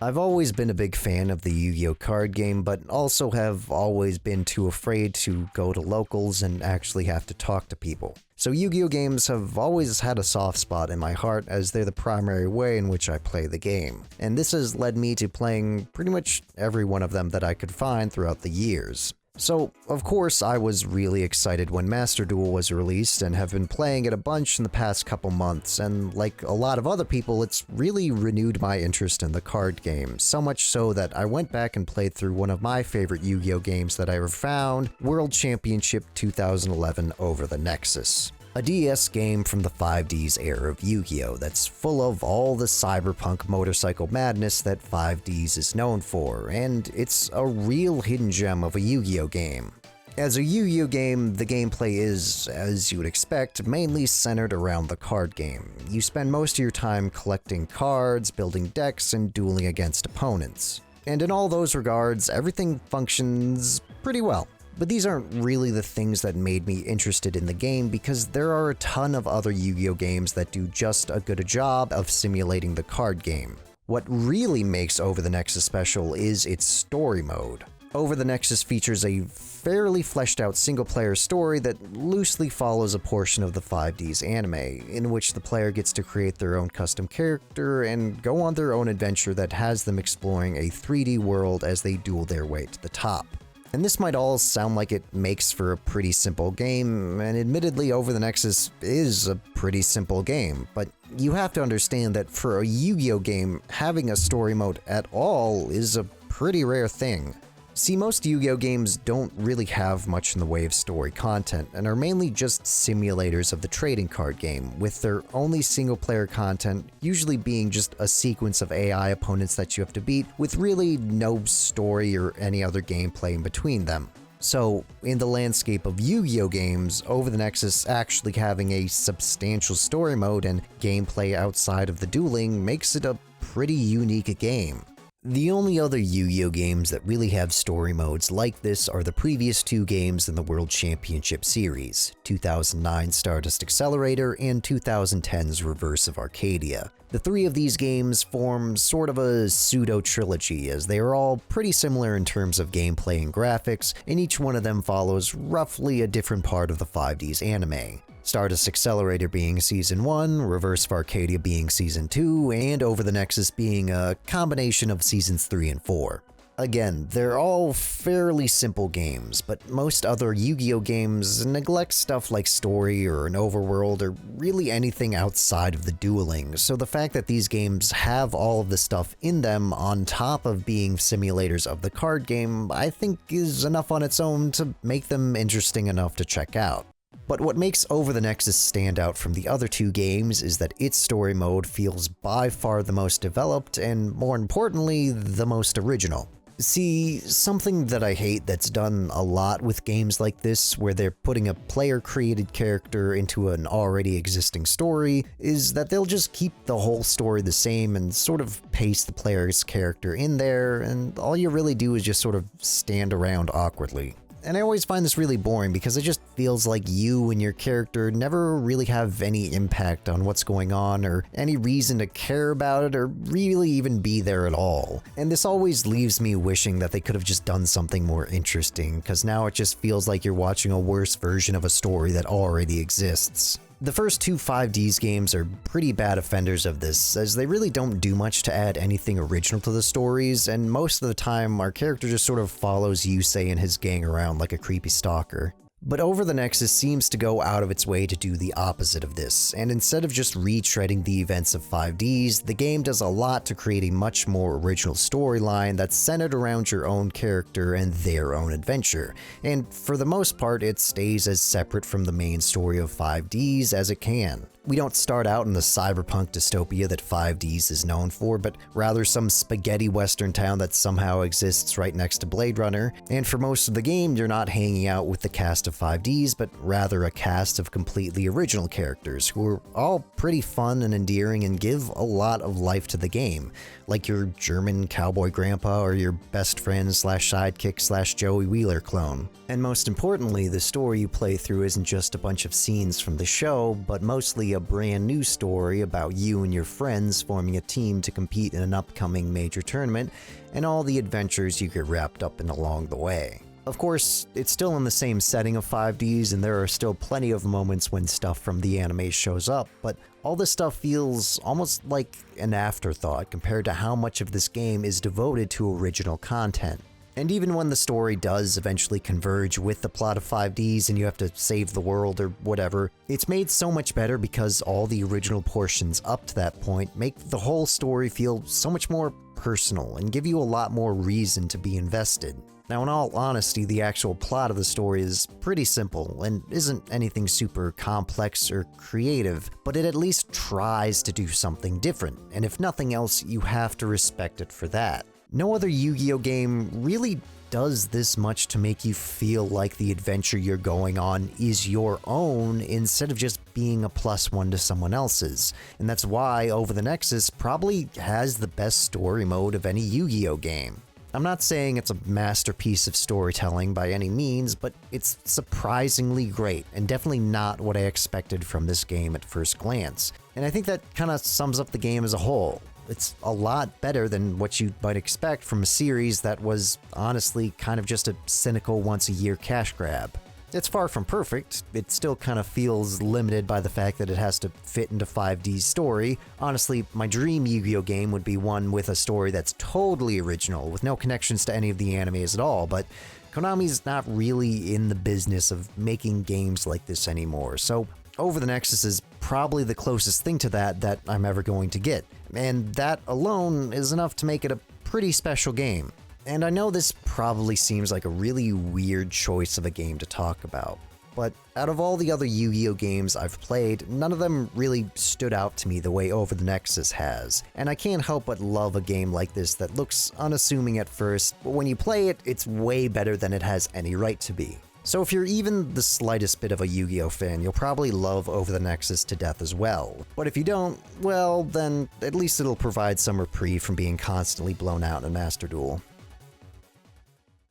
I've always been a big fan of the Yu-Gi-Oh card game, but also have always been too afraid to go to locals and actually have to talk to people. So Yu-Gi-Oh games have always had a soft spot in my heart as they're the primary way in which I play the game. And this has led me to playing pretty much every one of them that I could find throughout the years. So, of course, I was really excited when Master Duel was released and have been playing it a bunch in the past couple months, and like a lot of other people, it's really renewed my interest in the card game, so much so that I went back and played through one of my favorite Yu-Gi-Oh games that I ever found, World Championship 2011 over the Nexus. A DS game from the 5D's era of Yu-Gi-Oh! That's full of all the cyberpunk motorcycle madness that 5D's is known for, and it's a real hidden gem of a Yu-Gi-Oh! Game. As a Yu-Gi-Oh! Game, the gameplay is, as you would expect, mainly centered around the card game. You spend most of your time collecting cards, building decks, and dueling against opponents. And in all those regards, everything functions pretty well. But these aren't really the things that made me interested in the game, because there are a ton of other Yu-Gi-Oh games that do just as good a job of simulating the card game. What really makes Over the Nexus special is its story mode. Over the Nexus features a fairly fleshed out single-player story that loosely follows a portion of the 5D's anime, in which the player gets to create their own custom character and go on their own adventure that has them exploring a 3D world as they duel their way to the top. And this might all sound like it makes for a pretty simple game, and admittedly Over the Nexus is a pretty simple game, but you have to understand that for a Yu-Gi-Oh game, having a story mode at all is a pretty rare thing. See, most Yu-Gi-Oh games don't really have much in the way of story content, and are mainly just simulators of the trading card game, with their only single-player content usually being just a sequence of AI opponents that you have to beat, with really no story or any other gameplay in between them. So, in the landscape of Yu-Gi-Oh games, Over the Nexus actually having a substantial story mode and gameplay outside of the dueling makes it a pretty unique game. The only other Yu-Gi-Oh games that really have story modes like this are the previous two games in the World Championship series, 2009 Stardust Accelerator and 2010's Reverse of Arcadia. The three of these games form sort of a pseudo-trilogy, as they are all pretty similar in terms of gameplay and graphics, and each one of them follows roughly a different part of the 5D's anime. Stardust Accelerator being Season 1, Reverse of Arcadia being Season 2, and Over the Nexus being a combination of Seasons 3 and 4. Again, they're all fairly simple games, but most other Yu-Gi-Oh games neglect stuff like story or an overworld or really anything outside of the dueling, so the fact that these games have all of the stuff in them on top of being simulators of the card game, I think is enough on its own to make them interesting enough to check out. But what makes Over the Nexus stand out from the other two games is that its story mode feels by far the most developed and, more importantly, the most original. See, something that I hate that's done a lot with games like this, where they're putting a player-created character into an already existing story, is that they'll just keep the whole story the same and sort of paste the player's character in there, and all you really do is just sort of stand around awkwardly. And I always find this really boring because it just feels like you and your character never really have any impact on what's going on or any reason to care about it or really even be there at all. And this always leaves me wishing that they could have just done something more interesting, because now it just feels like you're watching a worse version of a story that already exists. The first two 5D's games are pretty bad offenders of this, as they really don't do much to add anything original to the stories, and most of the time our character just sort of follows Yusei and his gang around like a creepy stalker. But Over the Nexus seems to go out of its way to do the opposite of this, and instead of just retreading the events of 5D's, the game does a lot to create a much more original storyline that's centered around your own character and their own adventure, and for the most part it stays as separate from the main story of 5D's as it can. We don't start out in the cyberpunk dystopia that 5D's is known for, but rather some spaghetti western town that somehow exists right next to Blade Runner, and for most of the game you're not hanging out with the cast of 5D's, but rather a cast of completely original characters who are all pretty fun and endearing and give a lot of life to the game, like your German cowboy grandpa or your best friend slash sidekick slash Joey Wheeler clone. And most importantly, the story you play through isn't just a bunch of scenes from the show, but mostly a brand new story about you and your friends forming a team to compete in an upcoming major tournament, and all the adventures you get wrapped up in along the way. Of course, it's still in the same setting of 5D's, and there are still plenty of moments when stuff from the anime shows up, but all this stuff feels almost like an afterthought compared to how much of this game is devoted to original content. And even when the story does eventually converge with the plot of 5D's and you have to save the world or whatever, it's made so much better because all the original portions up to that point make the whole story feel so much more personal and give you a lot more reason to be invested. Now, in all honesty, the actual plot of the story is pretty simple and isn't anything super complex or creative, but it at least tries to do something different, and if nothing else, you have to respect it for that. No other Yu-Gi-Oh game really does this much to make you feel like the adventure you're going on is your own instead of just being a +1 to someone else's, and that's why Over the Nexus probably has the best story mode of any Yu-Gi-Oh game. I'm not saying it's a masterpiece of storytelling by any means, but it's surprisingly great, and definitely not what I expected from this game at first glance. And I think that kind of sums up the game as a whole. It's a lot better than what you might expect from a series that was honestly kind of just a cynical once-a-year cash grab. It's far from perfect. It still kind of feels limited by the fact that it has to fit into 5D's story. Honestly, my dream Yu-Gi-Oh game would be one with a story that's totally original, with no connections to any of the animes at all, but Konami's not really in the business of making games like this anymore, so Over the Nexus is probably the closest thing to that I'm ever going to get, and that alone is enough to make it a pretty special game. And I know this probably seems like a really weird choice of a game to talk about, but out of all the other Yu-Gi-Oh games I've played, none of them really stood out to me the way Over the Nexus has, and I can't help but love a game like this that looks unassuming at first, but when you play it, it's way better than it has any right to be. So if you're even the slightest bit of a Yu-Gi-Oh fan, you'll probably love Over the Nexus to death as well. But if you don't, well, then at least it'll provide some reprieve from being constantly blown out in a Master Duel.